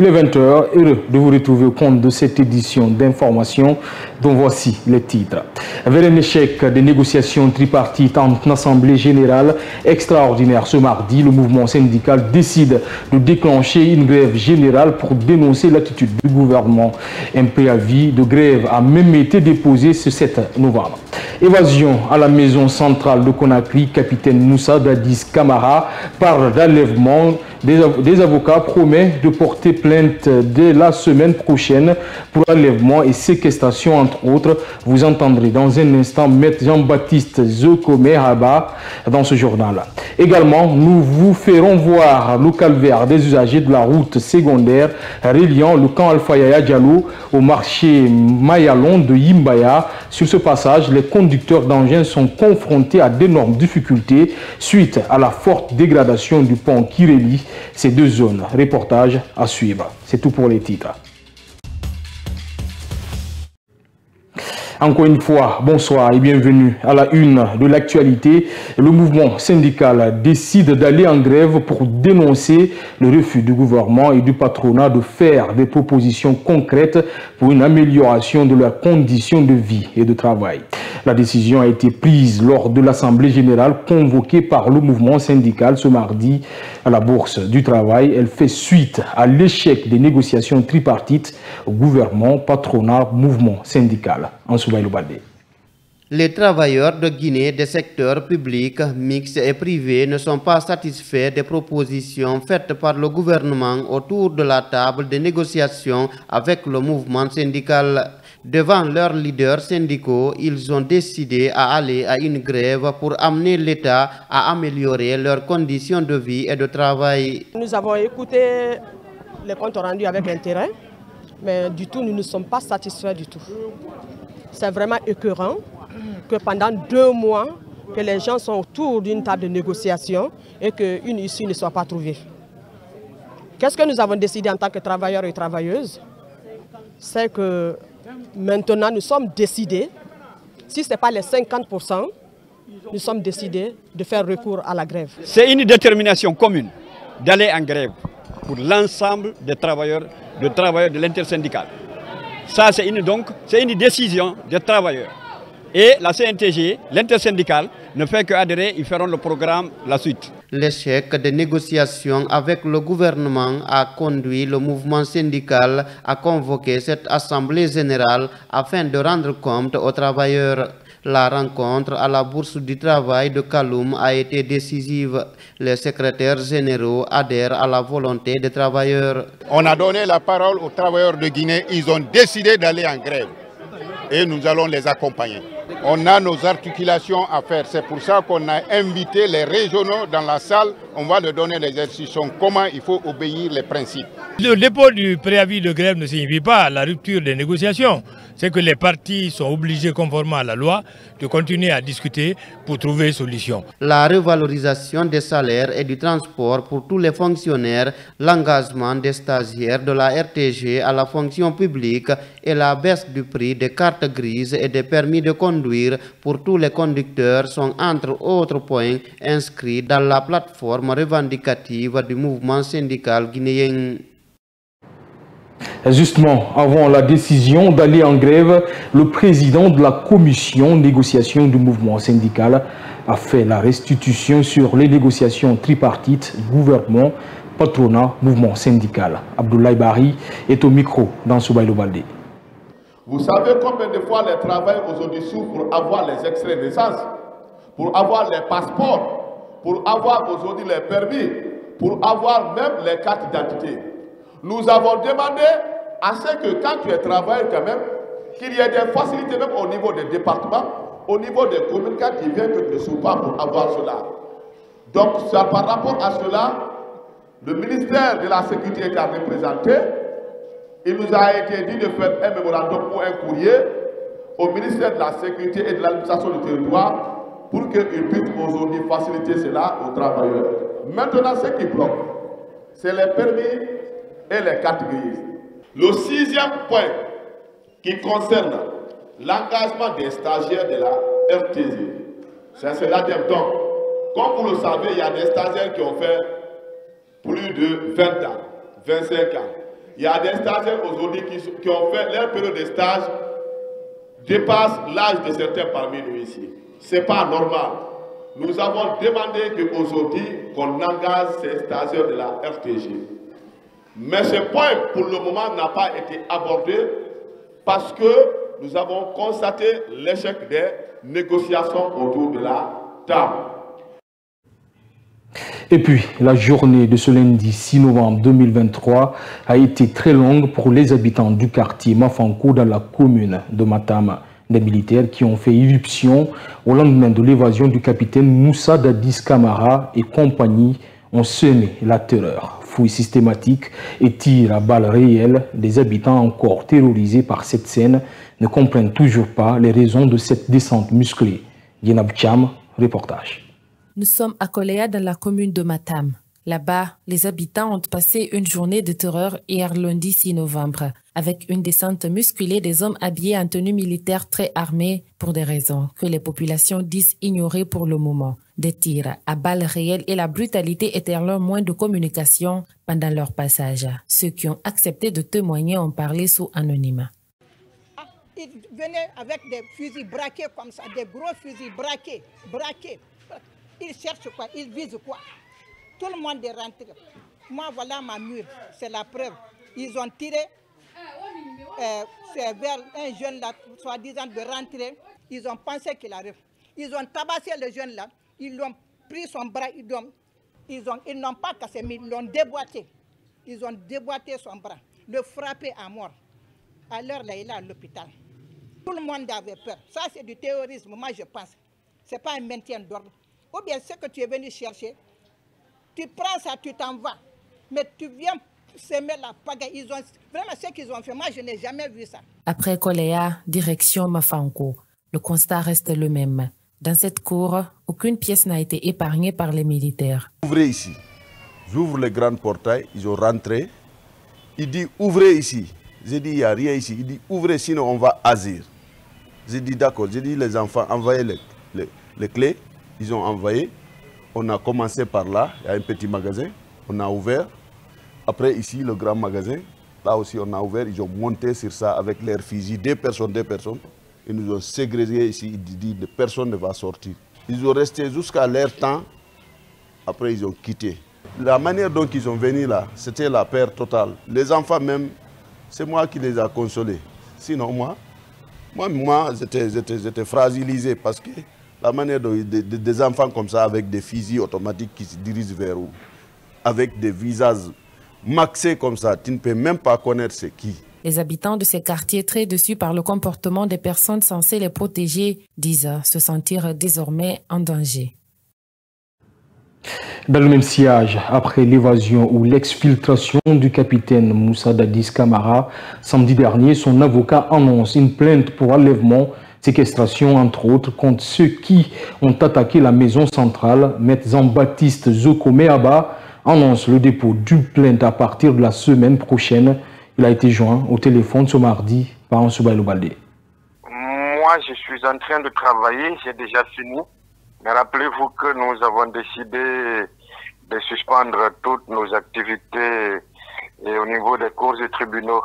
Il est 20h, heureux de vous retrouver au compte de cette édition d'information dont voici les titres. Vers un échec des négociations tripartites en Assemblée générale extraordinaire ce mardi, le mouvement syndical décide de déclencher une grève générale pour dénoncer l'attitude du gouvernement. Un préavis de grève a même été déposé ce 7 novembre. Évasion à la maison centrale de Conakry, capitaine Moussa Dadis Camara parle d'enlèvement. Des avocats promettent de porter plainte dès la semaine prochaine pour enlèvement et séquestration, entre autres. Vous entendrez dans un instant Maître Jean-Baptiste Zokome Haba dans ce journal. Également, nous vous ferons voir le calvaire des usagers de la route secondaire reliant le camp Alpha Yaya Diallo au marché Mayalon de Yimbaya. Sur ce passage, les conducteurs d'engins sont confrontés à d'énormes difficultés suite à la forte dégradation du pont qui relie ces deux zones. Reportage à suivre. C'est tout pour les titres. Encore une fois, bonsoir et bienvenue à la une de l'actualité. Le mouvement syndical décide d'aller en grève pour dénoncer le refus du gouvernement et du patronat de faire des propositions concrètes pour une amélioration de leurs conditions de vie et de travail. La décision a été prise lors de l'Assemblée générale convoquée par le mouvement syndical ce mardi à la Bourse du Travail. Elle fait suite à l'échec des négociations tripartites gouvernement, patronat, mouvement syndical. Les travailleurs de Guinée des secteurs publics, mixtes et privés ne sont pas satisfaits des propositions faites par le gouvernement autour de la table des négociations avec le mouvement syndical. Devant leurs leaders syndicaux, ils ont décidé à aller à une grève pour amener l'État à améliorer leurs conditions de vie et de travail. Nous avons écouté les comptes rendus avec intérêt, mais du tout, nous ne sommes pas satisfaits du tout. C'est vraiment écœurant que pendant 2 mois, que les gens sont autour d'une table de négociation et qu'une issue ne soit pas trouvée. Qu'est-ce que nous avons décidé en tant que travailleurs et travailleuses? C'est que maintenant nous sommes décidés, si ce n'est pas les 50%, nous sommes décidés de faire recours à la grève. C'est une détermination commune d'aller en grève pour l'ensemble des travailleurs de l'intersyndicale. Ça, c'est une décision des travailleurs. Et la CNTG, l'intersyndicale, ne fait qu'adhérer, ils feront le programme, la suite. L'échec des négociations avec le gouvernement a conduit le mouvement syndical à convoquer cette assemblée générale afin de rendre compte aux travailleurs. La rencontre à la Bourse du Travail de Kaloum a été décisive. Les secrétaires généraux adhèrent à la volonté des travailleurs. On a donné la parole aux travailleurs de Guinée, ils ont décidé d'aller en grève et nous allons les accompagner. On a nos articulations à faire, c'est pour ça qu'on a invité les régionaux dans la salle. On va leur donner les instructions, comment il faut obéir les principes. Le dépôt du préavis de grève ne signifie pas la rupture des négociations. C'est que les partis sont obligés, conformément à la loi, de continuer à discuter pour trouver une solution. La revalorisation des salaires et du transport pour tous les fonctionnaires, l'engagement des stagiaires de la RTG à la fonction publique et la baisse du prix des cartes grises et des permis de conduire pour tous les conducteurs sont entre autres points inscrits dans la plateforme revendicative du mouvement syndical guinéen. Justement, avant la décision d'aller en grève, le président de la commission négociation du mouvement syndical a fait la restitution sur les négociations tripartites, gouvernement, patronat, mouvement syndical. Abdoulaye Bari est au micro dans Soubaïlo Baldé. Vous savez combien de fois les travailleurs aujourd'hui souffrent pour avoir les extraits de naissance, pour avoir les passeports, pour avoir aujourd'hui les permis, pour avoir même les cartes d'identité. Nous avons demandé à ce que quand tu es travailleur quand même, qu'il y ait des facilités même au niveau des départements, au niveau des communes, quand ils viennent que tu ne souffres pas pour avoir cela. Donc par rapport à cela, le ministère de la Sécurité est représenté. Il nous a été dit de faire un mémorandum ou un courrier au ministère de la Sécurité et de l'administration du territoire pour qu'ils puissent aujourd'hui faciliter cela aux travailleurs. Maintenant, ce qui bloque, c'est les permis et les cartes grises. Le 6e point qui concerne l'engagement des stagiaires de la RTZ, c'est l'ADEME. Donc, comme vous le savez, il y a des stagiaires qui ont fait plus de 20 ans, 25 ans. Il y a des stagiaires aujourd'hui qui ont fait leur période de stage dépasse l'âge de certains parmi nous ici. Ce n'est pas normal. Nous avons demandé qu'aujourd'hui, qu'on engage ces stagiaires de la RTG. Mais ce point, pour le moment, n'a pas été abordé parce que nous avons constaté l'échec des négociations autour de la table. Et puis, la journée de ce lundi 6 novembre 2023 a été très longue pour les habitants du quartier Mafankou dans la commune de Matam. Des militaires qui ont fait irruption au lendemain de l'évasion du capitaine Moussa Dadis Camara et compagnie ont semé la terreur. Fouilles systématiques et tirs à balles réelles, des habitants encore terrorisés par cette scène ne comprennent toujours pas les raisons de cette descente musclée. Yenab Cham, reportage. Nous sommes à Koléa dans la commune de Matam. Là-bas, les habitants ont passé une journée de terreur hier lundi 6 novembre, avec une descente musculée des hommes habillés en tenue militaire très armés pour des raisons que les populations disent ignorer pour le moment. Des tirs à balles réelles et la brutalité étaient leurs moyens de communication pendant leur passage. Ceux qui ont accepté de témoigner ont parlé sous anonymat. Ils venaient avec des fusils braqués comme ça, des gros fusils braqués. Ils cherchent quoi? Ils visent quoi? Tout le monde est rentré. Moi, voilà ma mure, c'est la preuve. Ils ont tiré vers un jeune là, soi-disant de rentrer. Ils ont pensé qu'il arrive. Ils ont tabassé le jeune là. Ils l'ont pris son bras. Ils n'ont pas cassé, mais ils l'ont déboîté. Ils ont déboîté son bras, le frappé à mort. À l'heure là, il est à l'hôpital. Tout le monde avait peur. Ça, c'est du terrorisme, moi je pense. Ce n'est pas un maintien d'ordre. Ou bien ce que tu es venu chercher, tu prends ça, tu t'en vas. Mais tu viens semer la pagaille. Vraiment, ce qu'ils ont fait, moi, je n'ai jamais vu ça. Après Koléa, direction Mafankou, le constat reste le même. Dans cette cour, aucune pièce n'a été épargnée par les militaires. Ouvrez ici. J'ouvre le grand portail, ils ont rentré. Il dit, ouvrez ici. J'ai dit, il n'y a rien ici. Il dit, ouvrez, sinon on va azir. J'ai dit, d'accord. J'ai dit, les enfants, envoyez les clés. Ils ont envoyé. On a commencé par là. Il y a un petit magasin. On a ouvert. Après, ici, le grand magasin. Là aussi, on a ouvert. Ils ont monté sur ça avec leurs fusils. Deux personnes. Ils nous ont ségrégés ici. Ils disent, personne ne va sortir. Ils ont resté jusqu'à leur temps. Après, ils ont quitté. La manière dont ils sont venus là, c'était la peur totale. Les enfants même, c'est moi qui les ai consolés. Sinon, moi j'étais fragilisé parce que la manière dont des enfants comme ça, avec des fusils automatiques qui se dirigent vers où, avec des visages maxés comme ça, tu ne peux même pas connaître c'est qui. Les habitants de ces quartiers, très déçus par le comportement des personnes censées les protéger, disent se sentir désormais en danger. Dans le même sillage, après l'évasion ou l'exfiltration du capitaine Moussa Dadis Camara, samedi dernier, son avocat annonce une plainte pour enlèvement, séquestration entre autres contre ceux qui ont attaqué la maison centrale. Maître Jean-Baptiste Zokomeaba annonce le dépôt d'une plainte à partir de la semaine prochaine. Il a été joint au téléphone ce mardi par Ansouba Baldé. Moi, je suis en train de travailler, j'ai déjà fini. Mais rappelez-vous que nous avons décidé de suspendre toutes nos activités au niveau des cours et tribunaux.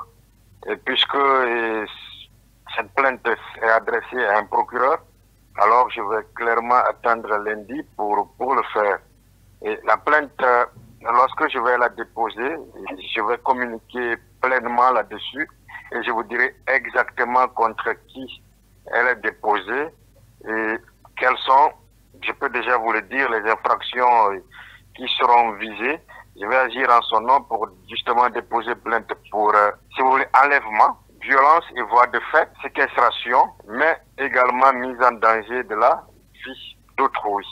Et puisque cette plainte est adressée à un procureur, alors je vais clairement attendre lundi pour le faire. Et la plainte, lorsque je vais la déposer, je vais communiquer pleinement là-dessus et je vous dirai exactement contre qui elle est déposée et quelles sont, je peux déjà vous le dire, les infractions qui seront visées. Je vais agir en son nom pour justement déposer plainte pour, si vous voulez, enlèvement, violence et voie de fait, séquestration, mais également mise en danger de la vie d'autrui.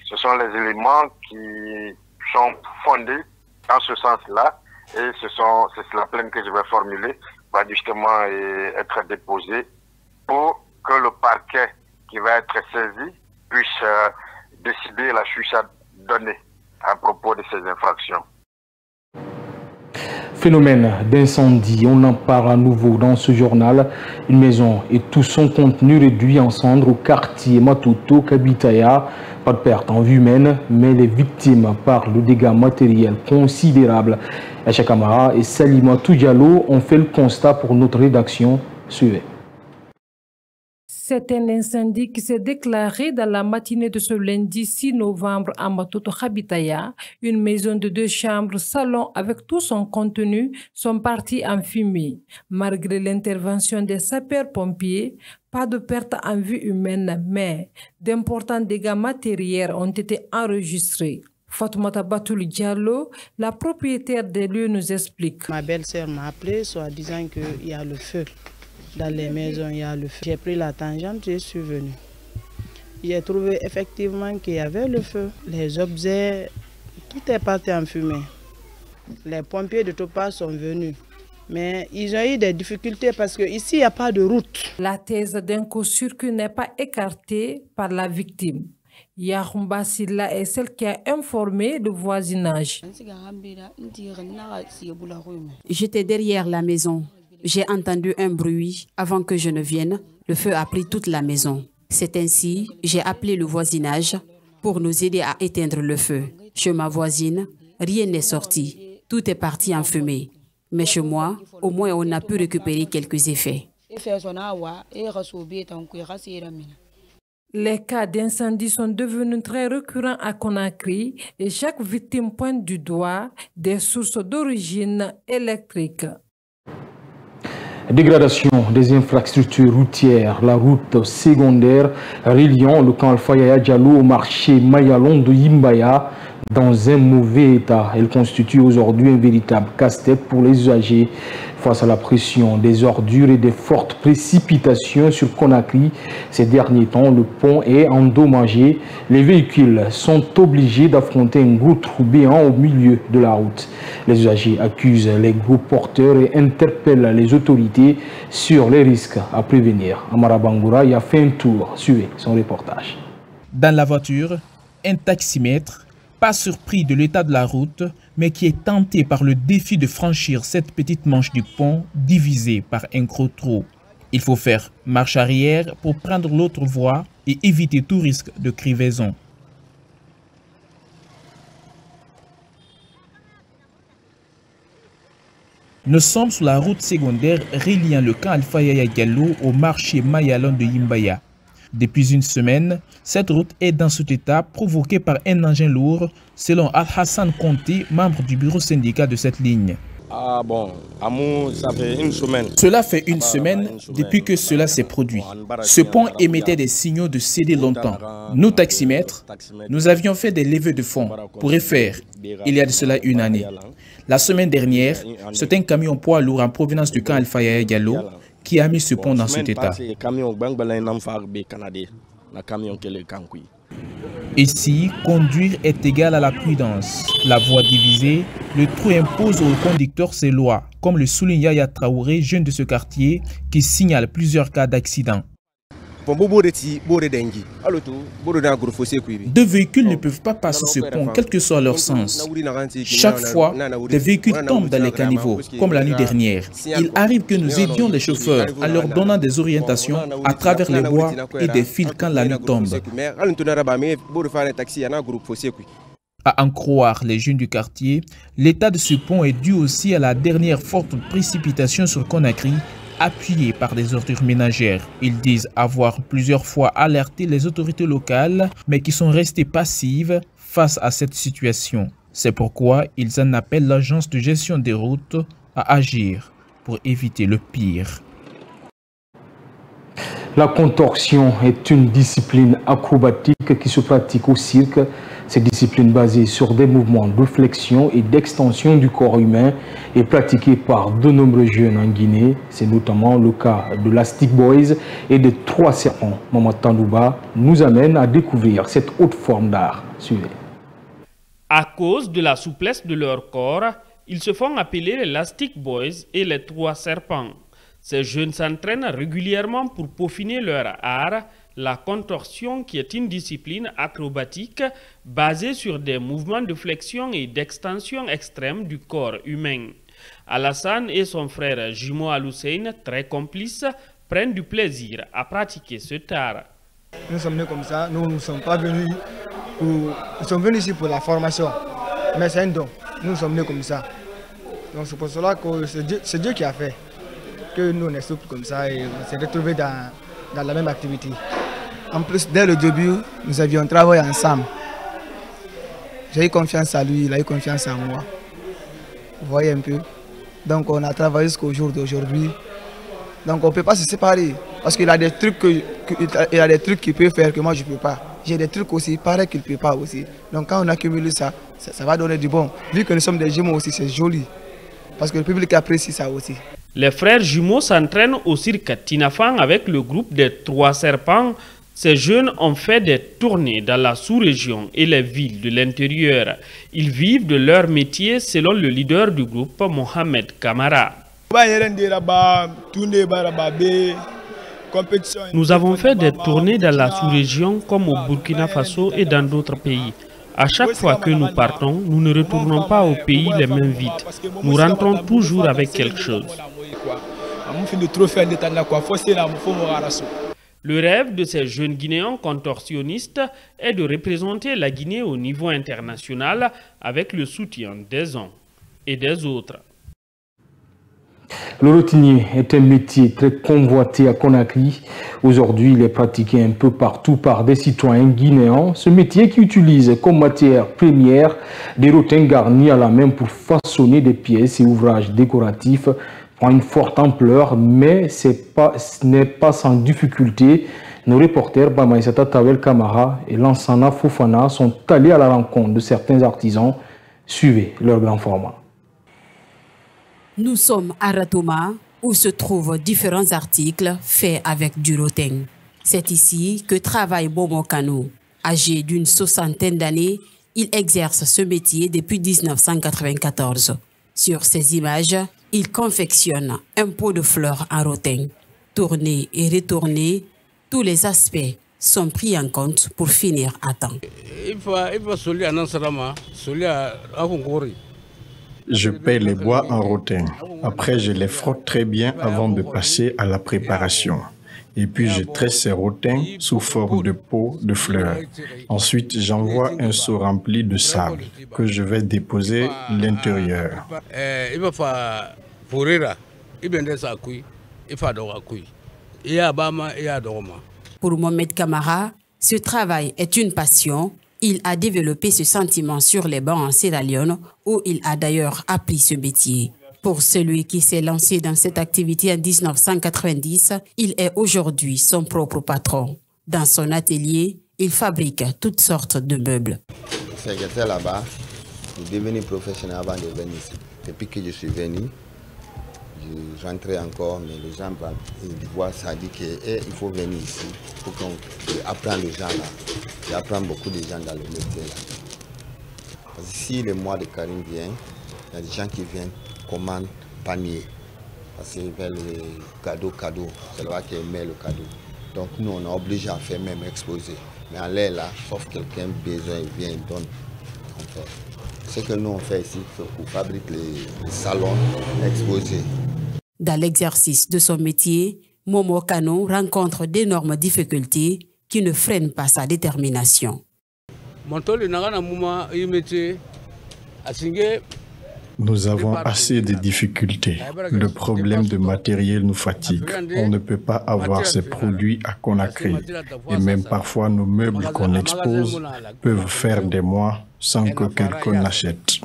Ce sont les éléments qui sont fondés dans ce sens-là et c'est la plainte que je vais formuler va justement être déposée pour que le parquet qui va être saisi puisse décider la suite à donner à propos de ces infractions. Phénomène d'incendie, on en parle à nouveau dans ce journal. Une maison et tout son contenu réduit en cendres au quartier Matuto, Kabitaya. Pas de perte en vie humaine, mais les victimes parlent de dégâts matériels considérables. Acha Kamara et Salima Toudjalo ont fait le constat pour notre rédaction. Suivez. C'est un incendie qui s'est déclaré dans la matinée de ce lundi 6 novembre à Matuto Kabitaya. Une maison de 2 chambres, salon avec tout son contenu sont partis en fumée. Malgré l'intervention des sapeurs-pompiers, pas de perte en vie humaine, mais d'importants dégâts matériels ont été enregistrés. Fatoumata Batouli Diallo, la propriétaire des lieux, nous explique. Ma belle-sœur m'a appelé, soit disant qu'il y a le feu. Dans les maisons, il y a le feu. J'ai pris la tangente, je suis venue. J'ai trouvé effectivement qu'il y avait le feu. Les objets, tout est parti en fumée. Les pompiers de Topa sont venus. Mais ils ont eu des difficultés parce qu'ici, il n'y a pas de route. La thèse d'un court-circuit n'est pas écartée par la victime. Yarumba Silla est celle qui a informé le voisinage. J'étais derrière la maison. J'ai entendu un bruit avant que je ne vienne. Le feu a pris toute la maison. C'est ainsi, j'ai appelé le voisinage pour nous aider à éteindre le feu. Chez ma voisine, rien n'est sorti. Tout est parti en fumée. Mais chez moi, au moins on a pu récupérer quelques effets. Les cas d'incendie sont devenus très récurrents à Conakry et chaque victime pointe du doigt des sources d'origine électrique. Dégradation des infrastructures routières, la route secondaire reliant le camp Alpha Yaya Diallo au marché Mayalon de Yimbaya dans un mauvais état. Elle constitue aujourd'hui un véritable casse-tête pour les usagers. Face à la pression des ordures et des fortes précipitations sur Conakry, ces derniers temps, le pont est endommagé. Les véhicules sont obligés d'affronter un gros trou béant au milieu de la route. Les usagers accusent les gros porteurs et interpellent les autorités sur les risques à prévenir. Amara Bangoura y a fait un tour. Suivez son reportage. Dans la voiture, un taximètre, pas surpris de l'état de la route, mais qui est tenté par le défi de franchir cette petite manche du pont divisée par un gros trou. Il faut faire marche arrière pour prendre l'autre voie et éviter tout risque de crevaison. Nous sommes sur la route secondaire reliant le camp Alpha Yaya Diallo au marché Mayalon de Yimbaya. Depuis une semaine, cette route est dans cet état provoqué par un engin lourd, selon Al-Hassan Conté, membre du bureau syndical de cette ligne. Ça fait une semaine. Cela fait une semaine depuis que cela s'est produit. Ce pont émettait des signaux de céder longtemps. Nous, taximètres, nous avions fait des levées de fonds pour refaire il y a de cela une année. La semaine dernière, c'est un camion poids lourd en provenance du camp Alpha Yaya Diallo qui a mis ce pont dans cet état. Ici, conduire est égal à la prudence. La voie divisée, le trou impose aux conducteurs ses lois, comme le souligne Yaya Traoré, jeune de ce quartier, qui signale plusieurs cas d'accidents. Deux véhicules ne peuvent pas passer ce pont, quel que soit leur sens. Chaque fois, des véhicules tombent dans les caniveaux, comme la nuit dernière. Il arrive que nous aidions les chauffeurs en leur donnant des orientations à travers les bois et des fils quand la nuit tombe. À en croire les jeunes du quartier, l'état de ce pont est dû aussi à la dernière forte précipitation sur Conakry, appuyés par des ordures ménagères. Ils disent avoir plusieurs fois alerté les autorités locales, mais qui sont restées passives face à cette situation. C'est pourquoi ils en appellent l'agence de gestion des routes à agir pour éviter le pire. La contorsion est une discipline acrobatique qui se pratique au cirque. Cette discipline basée sur des mouvements de flexion et d'extension du corps humain est pratiquée par de nombreux jeunes en Guinée. C'est notamment le cas de l'Astic Boys et des Trois Serpents. Maman Tandouba nous amène à découvrir cette haute forme d'art. Suivez. À cause de la souplesse de leur corps, ils se font appeler les Elastic Boys et les Trois Serpents. Ces jeunes s'entraînent régulièrement pour peaufiner leur art, la contorsion qui est une discipline acrobatique basée sur des mouvements de flexion et d'extension extrême du corps humain. Alassane et son frère jumeau Al-Hussein, très complices, prennent du plaisir à pratiquer cet art. Nous sommes nés comme ça, nous ne sommes pas venus nous sommes venus ici pour la formation, mais c'est un don, nous sommes nés comme ça. Donc c'est pour cela que c'est Dieu qui a fait que nous on est souples comme ça et on s'est retrouvés dans la même activité. En plus, dès le début, nous avions travaillé ensemble. J'ai eu confiance à lui, il a eu confiance en moi. Vous voyez un peu. Donc on a travaillé jusqu'au jour d'aujourd'hui. Donc on ne peut pas se séparer. Parce qu'il a des trucs qu'il peut faire que moi je ne peux pas. J'ai des trucs aussi pareils qu'il ne peut pas aussi. Donc quand on accumule ça, ça va donner du bon. Vu que nous sommes des jumeaux aussi, c'est joli. Parce que le public apprécie ça aussi. Les frères jumeaux s'entraînent au cirque Tinafang avec le groupe des Trois Serpents. Ces jeunes ont fait des tournées dans la sous-région et les villes de l'intérieur. Ils vivent de leur métier selon le leader du groupe, Mohamed Kamara. Nous avons fait des tournées dans la sous-région comme au Burkina Faso et dans d'autres pays. À chaque fois que nous partons, nous ne retournons pas au pays les mains vides. Nous rentrons toujours avec quelque chose. Le rêve de ces jeunes Guinéens contorsionnistes est de représenter la Guinée au niveau international avec le soutien des uns et des autres. Le rotinier est un métier très convoité à Conakry. Aujourd'hui, il est pratiqué un peu partout par des citoyens guinéens. Ce métier qui utilise comme matière première des rotins garnis à la main pour façonner des pièces et ouvrages décoratifs prend une forte ampleur, mais ce n'est pas sans difficulté. Nos reporters Bamaïsata Tawel Kamara et Lansana Fofana sont allés à la rencontre de certains artisans. Suivez leur grand format. Nous sommes à Ratoma, où se trouvent différents articles faits avec du rotin. C'est ici que travaille Bomo Kano. Âgé d'une 60aine d'années, il exerce ce métier depuis 1994. Sur ces images, il confectionne un pot de fleurs en rotin. Tourné et retourné, tous les aspects sont pris en compte pour finir à temps. Je paie les bois en rotin. Après, je les frotte très bien avant de passer à la préparation. Et puis, je tresse ces rotins sous forme de pot de fleurs. Ensuite, j'envoie un seau rempli de sable que je vais déposer à l'intérieur. Pour Mohamed Kamara, ce travail est une passion. Il a développé ce sentiment sur les bancs en Sierra Leone, où il a d'ailleurs appris ce métier. Pour celui qui s'est lancé dans cette activité en 1990, il est aujourd'hui son propre patron. Dans son atelier, il fabrique toutes sortes de meubles. J'étais là-bas, je suis devenu professionnel avant de venir ici. Depuis que je suis venu, je rentrais encore, mais les gens voient ça, disent qu'il faut venir ici pour qu'on apprenne les gens là. J'apprends beaucoup de gens dans le métier là. Parce que si le mois de Karim vient, il y a des gens qui viennent commandent panier. Parce qu'ils veulent le cadeau. C'est là qu'ils met le cadeau. Donc nous on est obligé à faire même exposer. Mais en l'air là, sauf quelqu'un besoin, il vient, il donne. Ce que nous on fait ici, c'est pour fabriquer les salons exposés. Dans l'exercice de son métier, Momo Kano rencontre d'énormes difficultés qui ne freinent pas sa détermination. Nous avons assez de difficultés. Le problème de matériel nous fatigue. On ne peut pas avoir ces produits à Conakry. Et même parfois, nos meubles qu'on expose peuvent faire des mois sans que quelqu'un n'achète.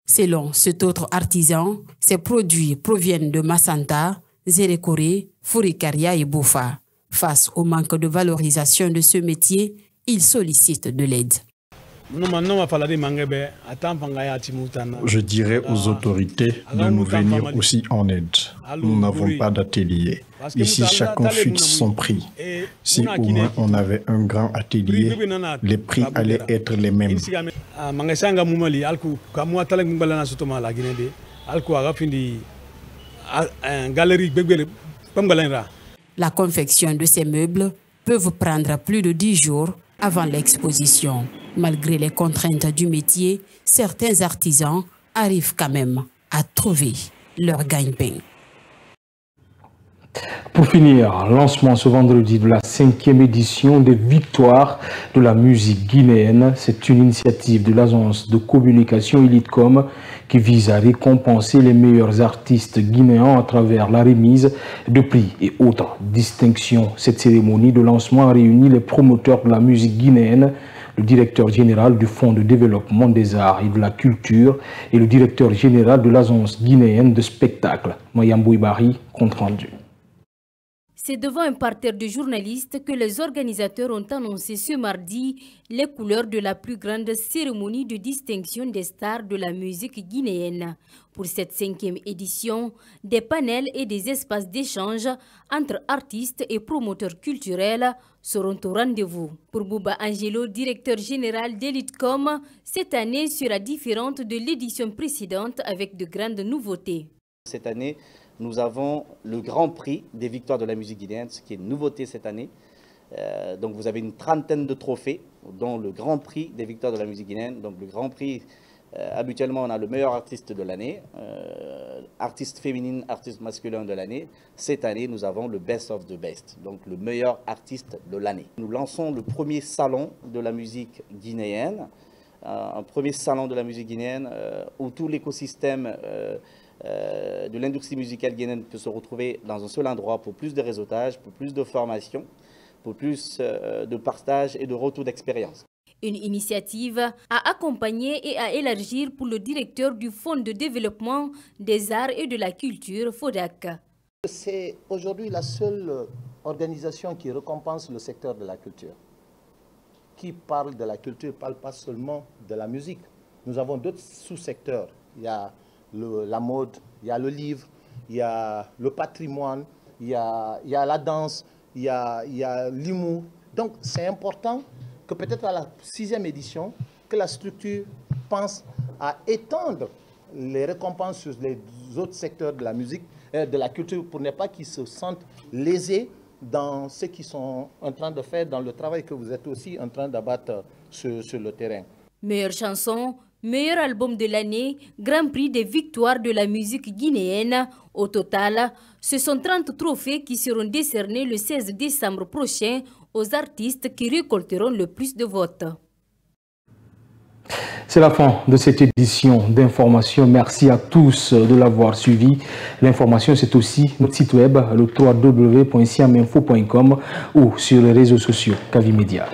Selon cet autre artisan, ces produits proviennent de Massanta, Zérékoré, Fourikaria et Boufa. Face au manque de valorisation de ce métier, il sollicite de l'aide. Je dirais aux autorités de nous venir aussi en aide. Nous n'avons pas d'atelier. Ici, chacun fixe son prix. Si au moins on avait un grand atelier, les prix allaient être les mêmes. La confection de ces meubles peut prendre plus de 10 jours avant l'exposition. Malgré les contraintes du métier, certains artisans arrivent quand même à trouver leur gagne-pain. Pour finir, lancement ce vendredi de la 5e édition des Victoires de la musique guinéenne. C'est une initiative de l'agence de communication Elitecom qui vise à récompenser les meilleurs artistes guinéens à travers la remise de prix et autres distinctions. Cette cérémonie de lancement a réuni les promoteurs de la musique guinéenne, le directeur général du Fonds de développement des arts et de la culture et le directeur général de l'agence guinéenne de spectacle. Mayambou Ibari, compte rendu. C'est devant un parterre de journalistes que les organisateurs ont annoncé ce mardi les couleurs de la plus grande cérémonie de distinction des stars de la musique guinéenne. Pour cette 5e édition, des panels et des espaces d'échange entre artistes et promoteurs culturels seront au rendez-vous. Pour Bouba Angelo, directeur général d'Elitecom, cette année sera différente de l'édition précédente avec de grandes nouveautés. Cette année, nous avons le Grand Prix des Victoires de la musique guinéenne, ce qui est une nouveauté cette année. Donc vous avez une trentaine de trophées, dont le Grand Prix des Victoires de la musique guinéenne. Donc le Grand Prix, habituellement on a le meilleur artiste de l'année, artiste féminine, artiste masculin de l'année. Cette année, nous avons le Best of the Best, donc le meilleur artiste de l'année. Nous lançons le premier salon de la musique guinéenne, un premier salon de la musique guinéenne où tout l'écosystème de l'industrie musicale guinéenne peut se retrouver dans un seul endroit pour plus de réseautage, pour plus de formation, pour plus de partage et de retour d'expérience. Une initiative à accompagner et à élargir pour le directeur du Fonds de développement des arts et de la culture, FODAC. C'est aujourd'hui la seule organisation qui récompense le secteur de la culture. Qui parle de la culture ne parle pas seulement de la musique. Nous avons d'autres sous-secteurs. Il y a la mode, il y a le livre, il y a le patrimoine, il y a la danse, il y a l'humour. Donc c'est important que peut-être à la 6e édition, que la structure pense à étendre les récompenses sur les autres secteurs de la musique, de la culture, pour ne pas qu'ils se sentent lésés dans ce qu'ils sont en train de faire, dans le travail que vous êtes aussi en train d'abattre sur le terrain. Meilleure chanson, meilleur album de l'année, Grand Prix des Victoires de la musique guinéenne. Au total, ce sont 30 trophées qui seront décernés le 16 décembre prochain aux artistes qui récolteront le plus de votes. C'est la fin de cette édition d'information. Merci à tous de l'avoir suivi. L'information, c'est aussi notre site web, le www.siaminfo.com ou sur les réseaux sociaux Kavi Media.